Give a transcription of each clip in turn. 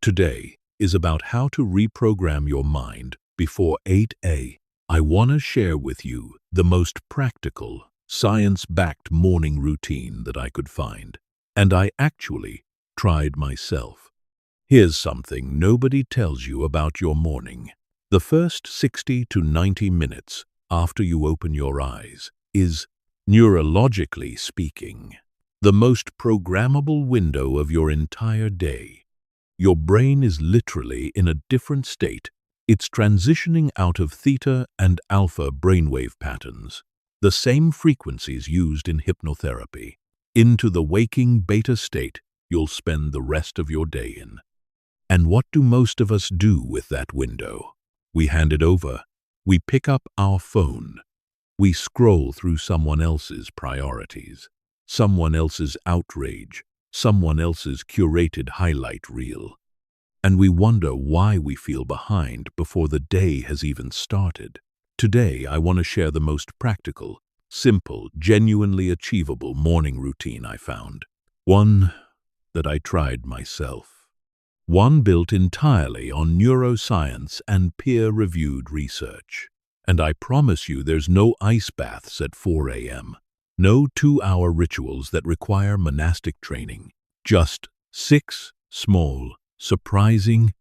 Today is about how to reprogram your mind before 8 a.m. I want to share with you the most practical, science-backed morning routine that I could find, and I actually tried myself. Here's something nobody tells you about your morning. The first 60 to 90 minutes after you open your eyes is, neurologically speaking, the most programmable window of your entire day. Your brain is literally in a different state. It's transitioning out of theta and alpha brainwave patterns, the same frequencies used in hypnotherapy, into the waking beta state you'll spend the rest of your day in. And what do most of us do with that window? We hand it over. We pick up our phone. We scroll through someone else's priorities, someone else's outrage, someone else's curated highlight reel. And we wonder why we feel behind before the day has even started. Today, I want to share the most practical, simple, genuinely achievable morning routine I found. One that I tried myself. One built entirely on neuroscience and peer-reviewed research. And I promise you there's no ice baths at 4 a.m., no 2-hour rituals that require monastic training, just 6 small, surprising,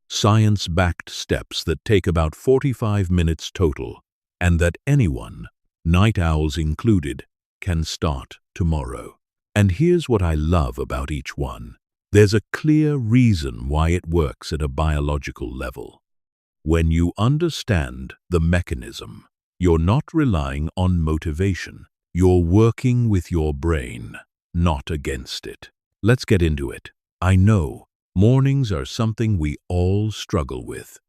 science-backed steps that take about 45 minutes total, and that anyone, night owls included, can start tomorrow. And here's what I love about each one. There's a clear reason why it works at a biological level. When you understand the mechanism, you're not relying on motivation. You're working with your brain, not against it. Let's get into it. I know mornings are something we all struggle with.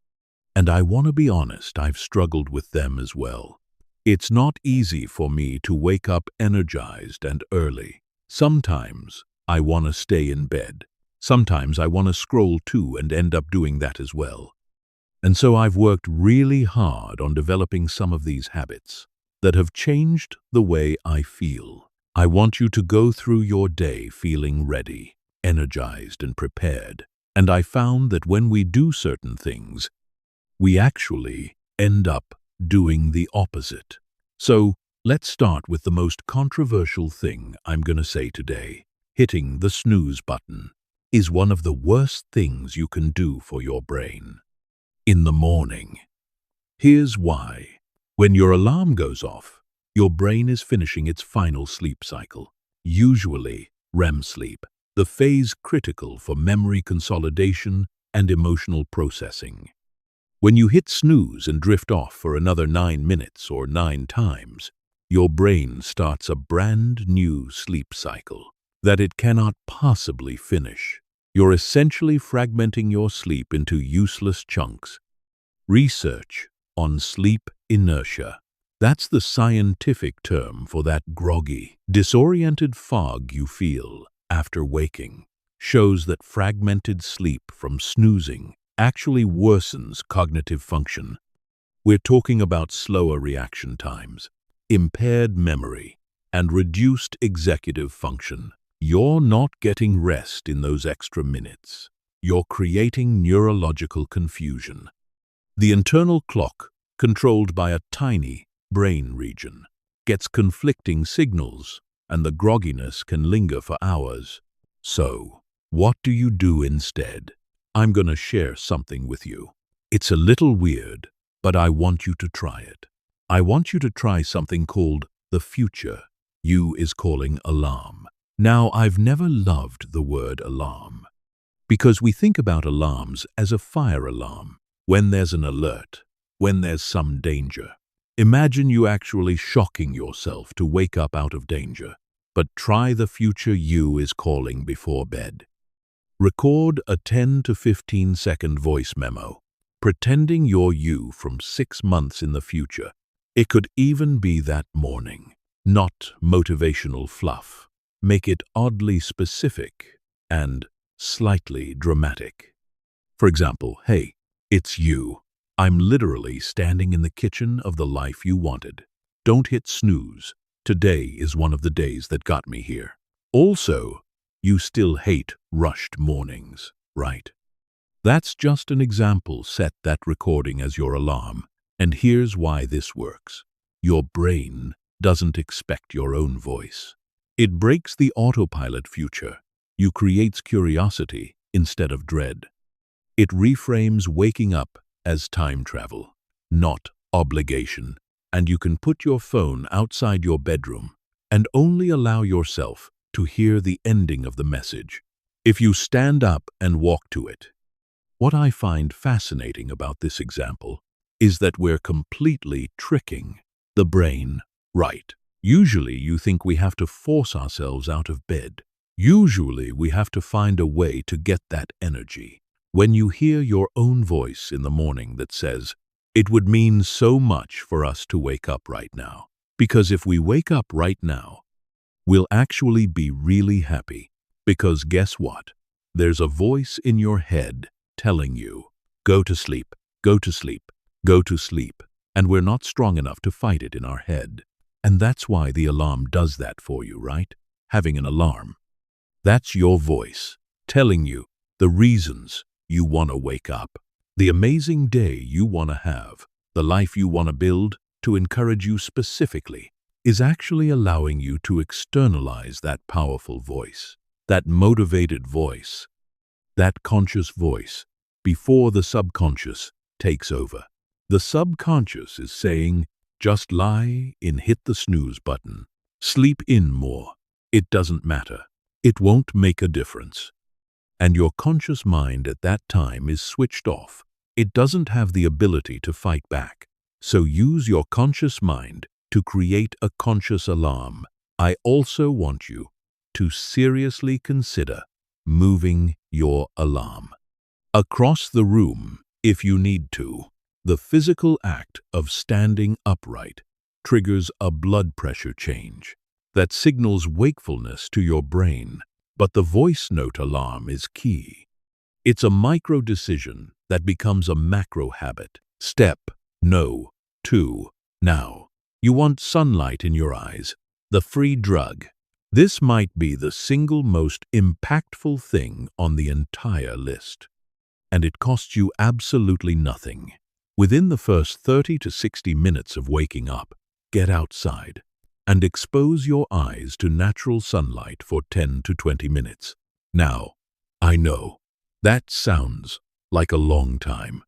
And I want to be honest, I've struggled with them as well. It's not easy for me to wake up energized and early. Sometimes I want to stay in bed. Sometimes I want to scroll too and end up doing that as well. And so I've worked really hard on developing some of these habits that have changed the way I feel. I want you to go through your day feeling ready, energized and prepared. And I found that when we do certain things, we actually end up doing the opposite. So let's start with the most controversial thing I'm going to say today. Hitting the snooze button is one of the worst things you can do for your brain. In the morning. Here's why. When your alarm goes off, your brain is finishing its final sleep cycle, usually REM sleep, the phase critical for memory consolidation and emotional processing. When you hit snooze and drift off for another 9 minutes or 9 times, your brain starts a brand new sleep cycle that it cannot possibly finish. You're essentially fragmenting your sleep into useless chunks. Research on sleep inertia. That's the scientific term for that groggy, disoriented fog you feel after waking. Shows that fragmented sleep from snoozing actually worsens cognitive function. We're talking about slower reaction times, impaired memory, and reduced executive function. You're not getting rest in those extra minutes. You're creating neurological confusion. The internal clock, controlled by a tiny brain region, gets conflicting signals, and the grogginess can linger for hours. So, what do you do instead? I'm going to share something with you. It's a little weird, but I want you to try it. I want you to try something called the future you is calling alarm. Now, I've never loved the word alarm, because we think about alarms as a fire alarm, when there's an alert, when there's some danger. Imagine you actually shocking yourself to wake up out of danger. But try the future you is calling before bed. Record a 10 to 15 second voice memo, pretending you're you from 6 months in the future. It could even be that morning, not motivational fluff. Make it oddly specific and slightly dramatic. For example, hey, it's you. I'm literally standing in the kitchen of the life you wanted. Don't hit snooze. Today is one of the days that got me here. Also, you still hate rushed mornings, right? That's just an example. Set that recording as your alarm. And here's why this works. Your brain doesn't expect your own voice. It breaks the autopilot future. You creates curiosity instead of dread. It reframes waking up as time travel, not obligation. And you can put your phone outside your bedroom and only allow yourself to hear the ending of the message if you stand up and walk to it. What I find fascinating about this example is that we're completely tricking the brain, right? Usually you think we have to force ourselves out of bed. Usually we have to find a way to get that energy. When you hear your own voice in the morning that says, "It would mean so much for us to wake up right now, because if we wake up right now, we'll actually be really happy." Because guess what? There's a voice in your head telling you, go to sleep, go to sleep, go to sleep, and we're not strong enough to fight it in our head. And that's why the alarm does that for you, right? Having an alarm. That's your voice telling you the reasons you want to wake up, the amazing day you want to have, the life you want to build. To encourage you specifically is actually allowing you to externalize that powerful voice, that motivated voice, that conscious voice, before the subconscious takes over. The subconscious is saying, just lie and hit the snooze button. Sleep in more. It doesn't matter. It won't make a difference. And your conscious mind at that time is switched off. It doesn't have the ability to fight back. So use your conscious mind to create a conscious alarm. I also want you to seriously consider moving your alarm across the room if you need to. The physical act of standing upright triggers a blood pressure change that signals wakefulness to your brain, but the voice note alarm is key. It's a micro decision that becomes a macro habit. Step no 2. Now, you want sunlight in your eyes, the free drug. This might be the single most impactful thing on the entire list. And it costs you absolutely nothing. Within the first 30 to 60 minutes of waking up, get outside and expose your eyes to natural sunlight for 10 to 20 minutes. Now, I know, that sounds like a long time.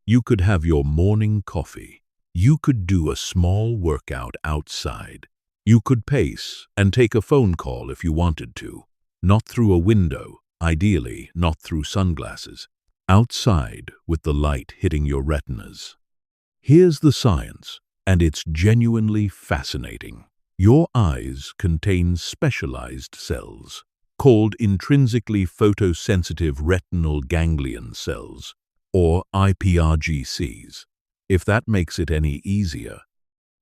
You could have your morning coffee. You could do a small workout outside. You could pace and take a phone call if you wanted to. Not through a window, ideally not through sunglasses. Outside with the light hitting your retinas. Here's the science, and it's genuinely fascinating. Your eyes contain specialized cells called intrinsically photosensitive retinal ganglion cells, or IPRGCs, if that makes it any easier,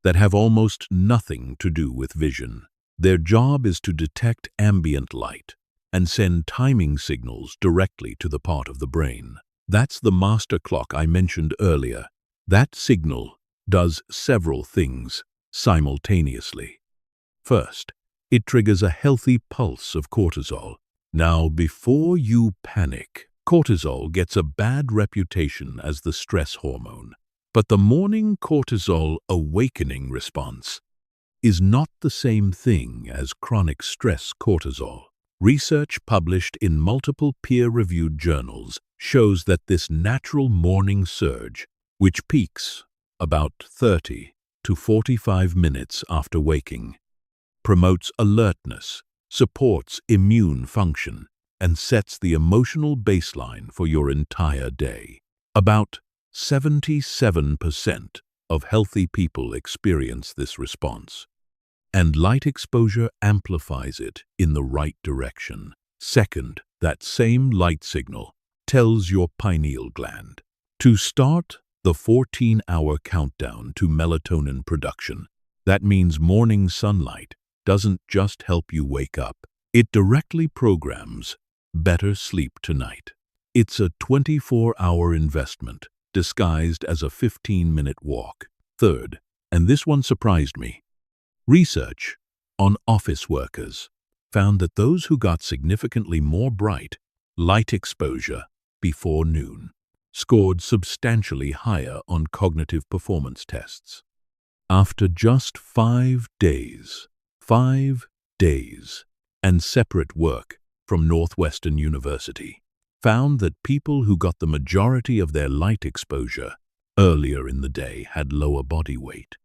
that have almost nothing to do with vision. Their job is to detect ambient light and send timing signals directly to the part of the brain. That's the master clock I mentioned earlier. That signal does several things simultaneously. First, it triggers a healthy pulse of cortisol. Now, before you panic, cortisol gets a bad reputation as the stress hormone. But the morning cortisol awakening response is not the same thing as chronic stress cortisol. Research published in multiple peer-reviewed journals shows that this natural morning surge, which peaks about 30 to 45 minutes after waking, promotes alertness, supports immune function, and sets the emotional baseline for your entire day. About 77% of healthy people experience this response, and light exposure amplifies it in the right direction. Second, that same light signal tells your pineal gland to start the 14-hour countdown to melatonin production. That means morning sunlight doesn't just help you wake up. It directly programs better sleep tonight. It's a 24-hour investment disguised as a 15-minute walk. Third, and this one surprised me, research on office workers found that those who got significantly more bright light exposure before noon scored substantially higher on cognitive performance tests. After just 5 days, and separate work from Northwestern University found that people who got the majority of their light exposure earlier in the day had lower body weight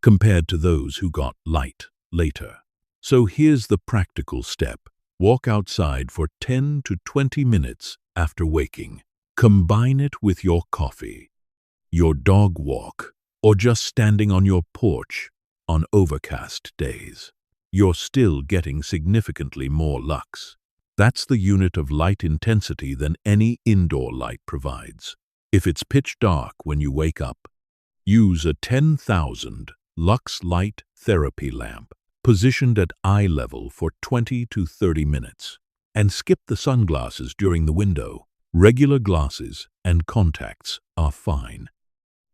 compared to those who got light later. So here's the practical step. Walk outside for 10 to 20 minutes after waking. Combine it with your coffee, your dog walk, or just standing on your porch on overcast days. You're still getting significantly more lux. That's the unit of light intensity than any indoor light provides. If it's pitch dark when you wake up, use a 10,000 lux light therapy lamp positioned at eye level for 20 to 30 minutes, and skip the sunglasses during the window. Regular glasses and contacts are fine,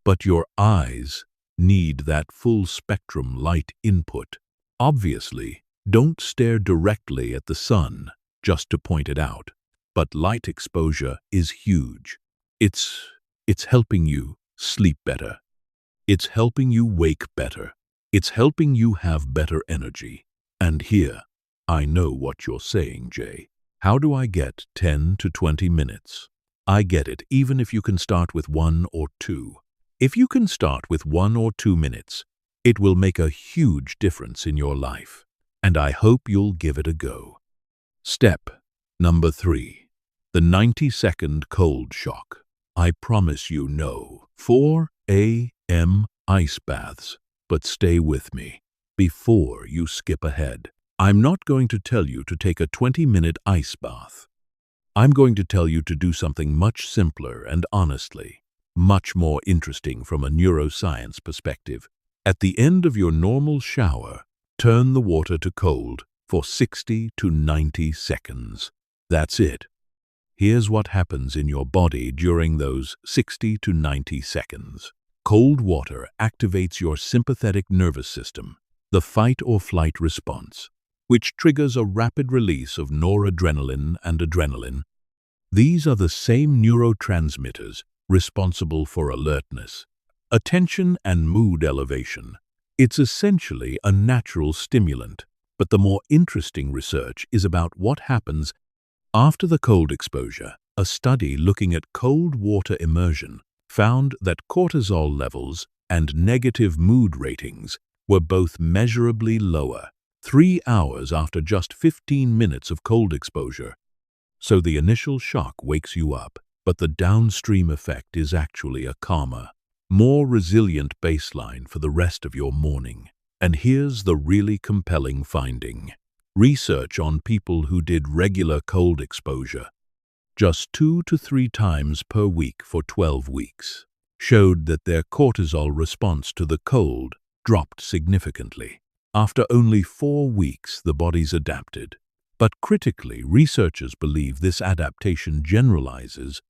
but your eyes need that full spectrum light input. Obviously, don't stare directly at the sun just to point it out, but light exposure is huge. It's helping you sleep better. It's helping you wake better. It's helping you have better energy. And here, I know what you're saying, Jay. How do I get 10 to 20 minutes? I get it, even if you can start with 1 or 2. If you can start with 1 or 2 minutes, it will make a huge difference in your life, and I hope you'll give it a go. Step number 3. The 90-second cold shock. I promise you no 4 a.m. ice baths, but stay with me before you skip ahead. I'm not going to tell you to take a 20-minute ice bath. I'm going to tell you to do something much simpler and honestly, much more interesting from a neuroscience perspective. At the end of your normal shower, turn the water to cold for 60 to 90 seconds. That's it. Here's what happens in your body during those 60 to 90 seconds. Cold water activates your sympathetic nervous system, the fight or flight response, which triggers a rapid release of noradrenaline and adrenaline. These are the same neurotransmitters responsible for alertness, attention, and mood elevation. It's essentially a natural stimulant, but the more interesting research is about what happens after the cold exposure. A study looking at cold water immersion found that cortisol levels and negative mood ratings were both measurably lower 3 hours after just 15 minutes of cold exposure. So the initial shock wakes you up, but the downstream effect is actually a calmer, more resilient baseline for the rest of your morning. And here's the really compelling finding. Research on people who did regular cold exposure, just 2 to 3 times per week for 12 weeks, showed that their cortisol response to the cold dropped significantly. After only 4 weeks, the body's adapted. But critically, researchers believe this adaptation generalizes,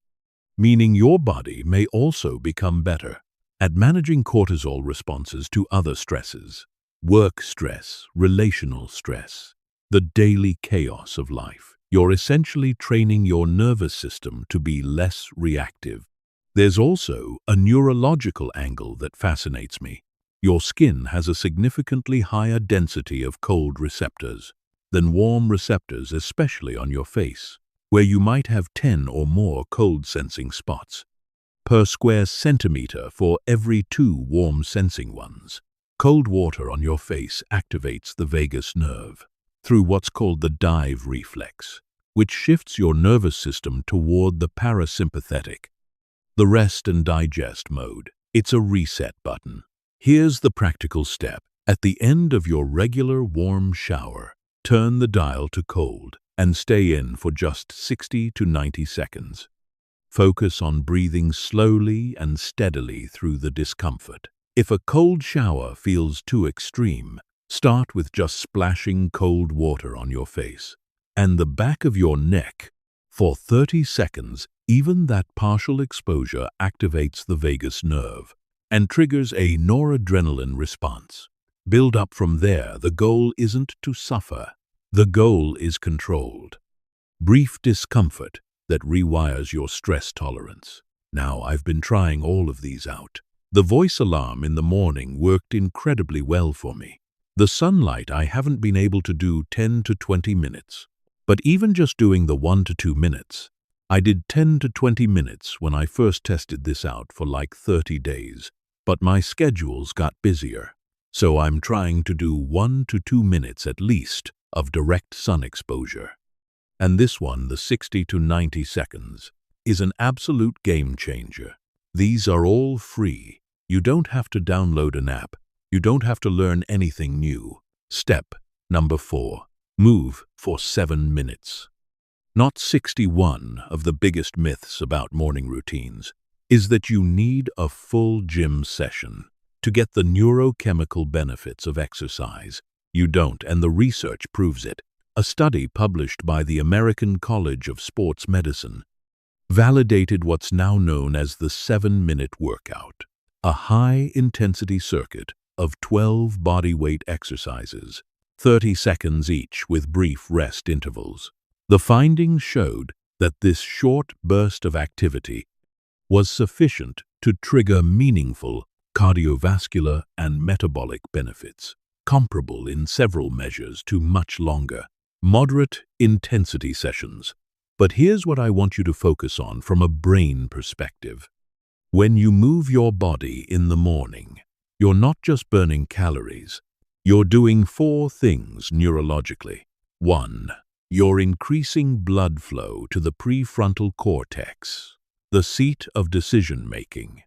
meaning your body may also become better at managing cortisol responses to other stresses, work stress, relational stress, the daily chaos of life. You're essentially training your nervous system to be less reactive. There's also a neurological angle that fascinates me. Your skin has a significantly higher density of cold receptors than warm receptors, especially on your face, where you might have 10 or more cold-sensing spots per square centimeter for every 2 warm-sensing ones. Cold water on your face activates the vagus nerve through what's called the dive reflex, which shifts your nervous system toward the parasympathetic, the rest and digest mode. It's a reset button. Here's the practical step. At the end of your regular warm shower, turn the dial to cold and stay in for just 60 to 90 seconds. Focus on breathing slowly and steadily through the discomfort. If a cold shower feels too extreme, start with just splashing cold water on your face and the back of your neck for 30 seconds. Even that partial exposure activates the vagus nerve and triggers a noradrenaline response. Build up from there. The goal isn't to suffer. The goal is controlled, brief discomfort that rewires your stress tolerance. Now, I've been trying all of these out. The voice alarm in the morning worked incredibly well for me. The sunlight, I haven't been able to do 10 to 20 minutes. But even just doing the 1 to 2 minutes, I did 10 to 20 minutes when I first tested this out for like 30 days. But my schedules got busier. So I'm trying to do 1 to 2 minutes at least of direct sun exposure. And this one, the 60 to 90 seconds, is an absolute game changer. These are all free. You don't have to download an app. You don't have to learn anything new. Step number 4. Move for 7 minutes. Not 61 of the biggest myths about morning routines is that you need a full gym session to get the neurochemical benefits of exercise. You don't, and the research proves it. A study published by the American College of Sports Medicine validated what's now known as the 7-minute workout, a high-intensity circuit of 12 bodyweight exercises, 30 seconds each with brief rest intervals. The findings showed that this short burst of activity was sufficient to trigger meaningful cardiovascular and metabolic benefits, comparable in several measures to much longer, moderate intensity sessions. But here's what I want you to focus on from a brain perspective. When you move your body in the morning, you're not just burning calories, you're doing 4 things neurologically. 1. You're increasing blood flow to the prefrontal cortex, the seat of decision-making,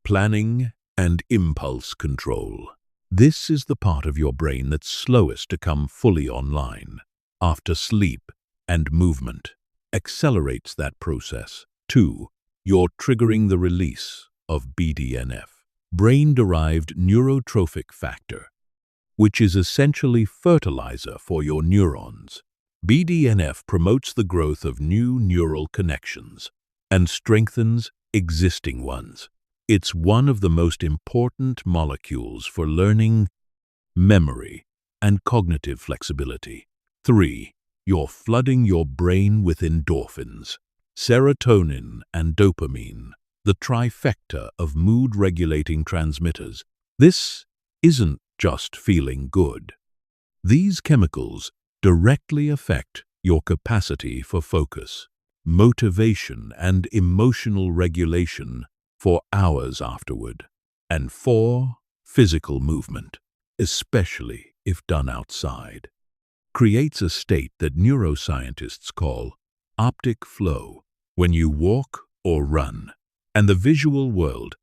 planning, and impulse control. This is the part of your brain that's slowest to come fully online. After sleep and movement accelerates that process. 2. You're triggering the release of BDNF, brain-derived neurotrophic factor, which is essentially fertilizer for your neurons. BDNF promotes the growth of new neural connections and strengthens existing ones. It's one of the most important molecules for learning, memory, and cognitive flexibility. 3. You're flooding your brain with endorphins, serotonin, and dopamine, the trifecta of mood-regulating transmitters. This isn't just feeling good. These chemicals directly affect your capacity for focus, motivation, and emotional regulation for hours afterward. And 4. Physical movement, especially if done outside, creates a state that neuroscientists call optic flow. When you walk or run, and the visual world